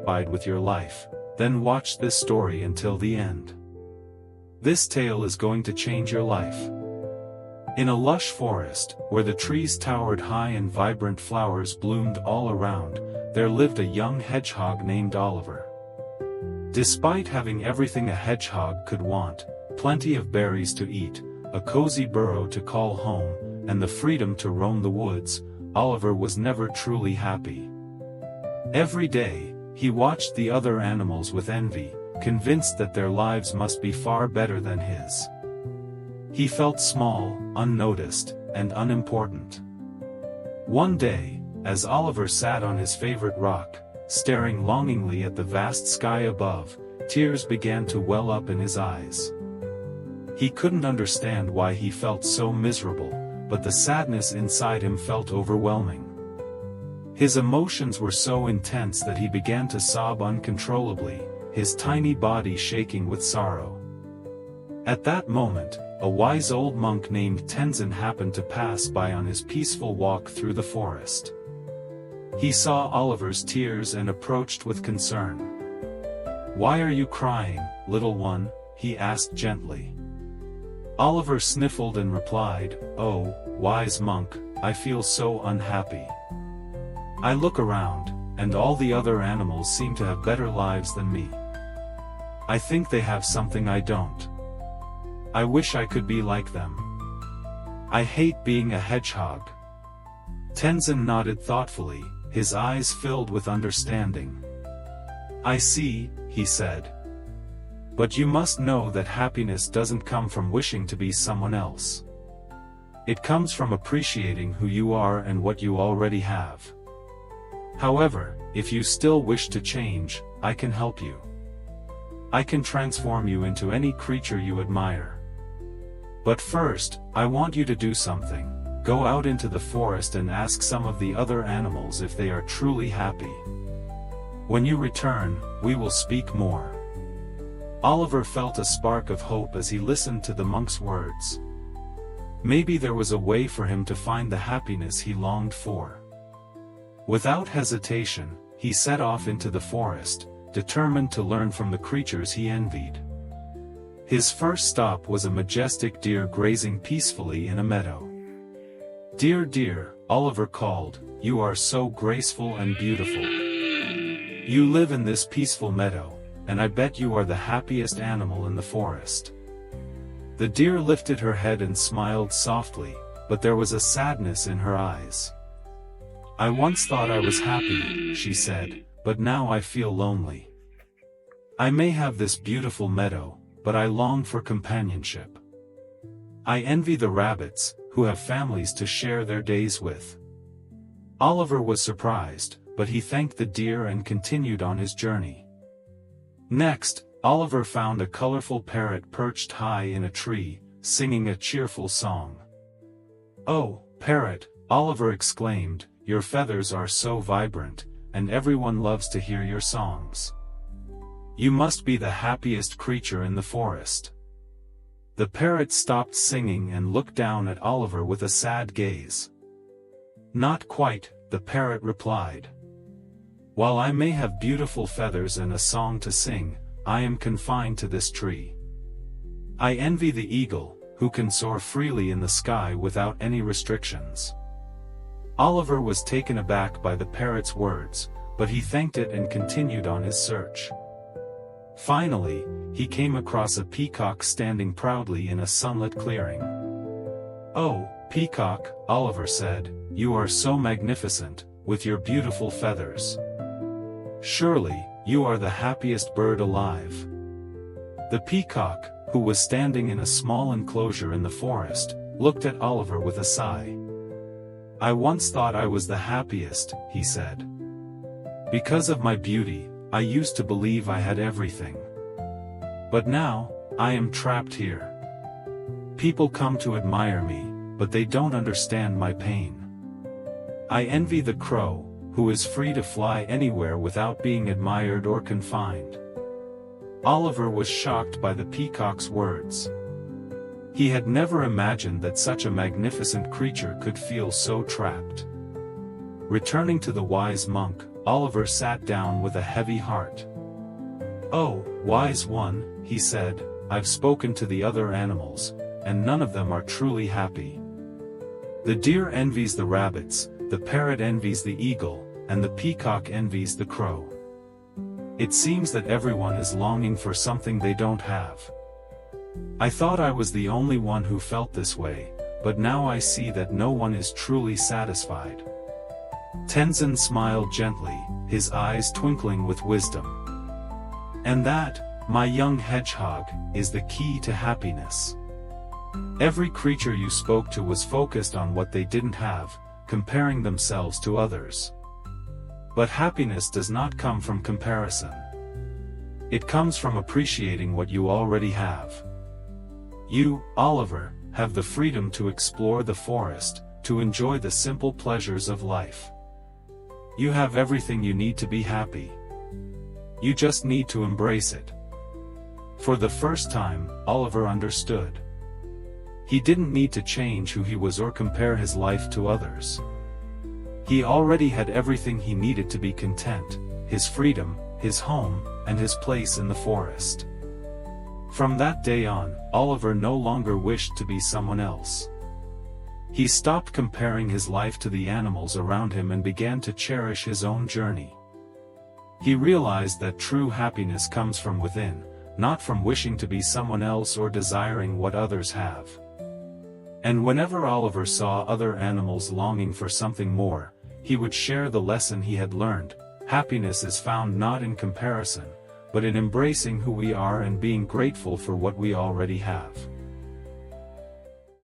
satisfied with your life, then watch this story until the end. This tale is going to change your life. In a lush forest, where the trees towered high and vibrant flowers bloomed all around, there lived a young hedgehog named Oliver. Despite having everything a hedgehog could want, plenty of berries to eat, a cozy burrow to call home, and the freedom to roam the woods, Oliver was never truly happy. Every day, he watched the other animals with envy, convinced that their lives must be far better than his. He felt small, unnoticed, and unimportant. One day, as Oliver sat on his favorite rock, staring longingly at the vast sky above, tears began to well up in his eyes. He couldn't understand why he felt so miserable, but the sadness inside him felt overwhelming. His emotions were so intense that he began to sob uncontrollably, his tiny body shaking with sorrow. At that moment, a wise old monk named Tenzin happened to pass by on his peaceful walk through the forest. He saw Oliver's tears and approached with concern. "Why are you crying, little one?" he asked gently. Oliver sniffled and replied, "Oh, wise monk, I feel so unhappy. I look around, and all the other animals seem to have better lives than me. I think they have something I don't. I wish I could be like them. I hate being a hedgehog." Tenzin nodded thoughtfully, his eyes filled with understanding. "I see," he said. "But you must know that happiness doesn't come from wishing to be someone else. It comes from appreciating who you are and what you already have. However, if you still wish to change, I can help you. I can transform you into any creature you admire. But first, I want you to do something. Go out into the forest and ask some of the other animals if they are truly happy. When you return, we will speak more." Oliver felt a spark of hope as he listened to the monk's words. Maybe there was a way for him to find the happiness he longed for. Without hesitation, he set off into the forest, determined to learn from the creatures he envied. His first stop was a majestic deer grazing peacefully in a meadow. "Dear, dear," Oliver called, "you are so graceful and beautiful. You live in this peaceful meadow, and I bet you are the happiest animal in the forest." The deer lifted her head and smiled softly, but there was a sadness in her eyes. "I once thought I was happy," she said, "but now I feel lonely. I may have this beautiful meadow, but I long for companionship. I envy the rabbits, who have families to share their days with." Oliver was surprised, but he thanked the deer and continued on his journey. Next, Oliver found a colorful parrot perched high in a tree, singing a cheerful song. "Oh, parrot," Oliver exclaimed, "your feathers are so vibrant, and everyone loves to hear your songs. You must be the happiest creature in the forest." The parrot stopped singing and looked down at Oliver with a sad gaze. "Not quite," the parrot replied. "While I may have beautiful feathers and a song to sing, I am confined to this tree. I envy the eagle, who can soar freely in the sky without any restrictions." Oliver was taken aback by the parrot's words, but he thanked it and continued on his search. Finally, he came across a peacock standing proudly in a sunlit clearing. "Oh, peacock," Oliver said, "you are so magnificent, with your beautiful feathers. Surely, you are the happiest bird alive." The peacock, who was standing in a small enclosure in the forest, looked at Oliver with a sigh. "I once thought I was the happiest," he said. "Because of my beauty, I used to believe I had everything. But now, I am trapped here. People come to admire me, but they don't understand my pain. I envy the crow, who is free to fly anywhere without being admired or confined." Oliver was shocked by the peacock's words. He had never imagined that such a magnificent creature could feel so trapped. Returning to the wise monk, Oliver sat down with a heavy heart. "Oh, wise one," he said, "I've spoken to the other animals, and none of them are truly happy. The deer envies the rabbits, the parrot envies the eagle, and the peacock envies the crow. It seems that everyone is longing for something they don't have. I thought I was the only one who felt this way, but now I see that no one is truly satisfied." Tenzin smiled gently, his eyes twinkling with wisdom. "And that, my young hedgehog, is the key to happiness. Every creature you spoke to was focused on what they didn't have, comparing themselves to others. But happiness does not come from comparison. It comes from appreciating what you already have. You, Oliver, have the freedom to explore the forest, to enjoy the simple pleasures of life. You have everything you need to be happy. You just need to embrace it." For the first time, Oliver understood. He didn't need to change who he was or compare his life to others. He already had everything he needed to be content: his freedom, his home, and his place in the forest. From that day on, Oliver no longer wished to be someone else. He stopped comparing his life to the animals around him and began to cherish his own journey. He realized that true happiness comes from within, not from wishing to be someone else or desiring what others have. And whenever Oliver saw other animals longing for something more, he would share the lesson he had learned: happiness is found not in comparison, but in embracing who we are and being grateful for what we already have.